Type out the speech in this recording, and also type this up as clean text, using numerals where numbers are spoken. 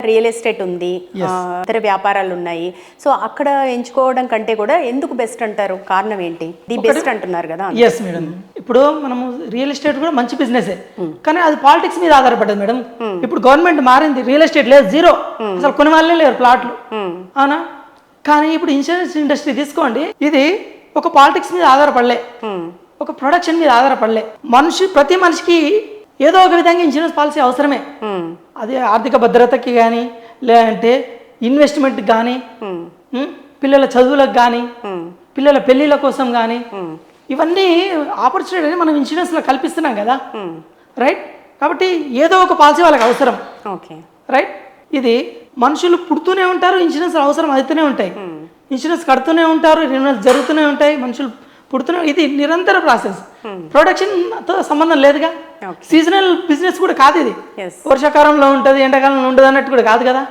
Real estate ఉంది, ఇతర వ్యాపారాలు ఉన్నాయి. సో అక్కడ ఎంచుకోవడం కంటే కూడా ఎందుకు బెస్ట్ అంటారు? కారణం ఏంటి? ది బెస్ట్ అంటున్నారు కదా. ఎస్ మేడం, ఇప్పుడు మనము రియల్ ఎస్టేట్ కూడా మంచి బిజినెస్, కానీ అది పాలిటిక్స్ మీద ఆధారపడ్డది మేడం. ఇప్పుడు గవర్నమెంట్ మారింది, రియల్ ఎస్టేట్ లేదు, జీరో, అసలు కొన్ని వాళ్ళే లేరు ప్లాట్లు, అవునా? కానీ ఇప్పుడు ఇన్సూరెన్స్ ఇండస్ట్రీ తీసుకోండి, ఇది ఒక పాలిటిక్స్ మీద ఆధారపడలే, ఒక ప్రొడక్షన్ మీద ఆధారపడలే. ప్రతి మనిషికి ఏదో ఒక విధంగా ఇన్సూరెన్స్ పాలసీ అవసరమే. అది ఆర్థిక భద్రతకి కానీ, లేదంటే ఇన్వెస్ట్మెంట్కి కానీ, పిల్లల చదువులకు కానీ, పిల్లల పెళ్ళిళ్ళ కోసం కానీ, ఇవన్నీ ఆపర్చునిటీ మనం ఇన్సూరెన్స్లో కల్పిస్తున్నాం కదా, రైట్? కాబట్టి ఏదో ఒక పాలసీ వాళ్ళకి అవసరం, రైట్? ఇది మనుషులు పుడుతూనే ఉంటారు, ఇన్సూరెన్స్ అవసరం అవుతూనే ఉంటాయి, ఇన్సూరెన్స్ కడుతూనే ఉంటారు, రిన్యూవల్స్ జరుగుతూనే ఉంటాయి, మనుషులు పుడుతూనే, ఇది నిరంతర ప్రాసెస్. ప్రొడక్షన్తో సంబంధం లేదుగా. సీజనల్ బిజినెస్ కూడా కాదు ఇది, వర్షాకాలంలో ఉంటుంది, ఎండాకాలంలో ఉండదు అన్నట్టు కూడా కాదు కదా.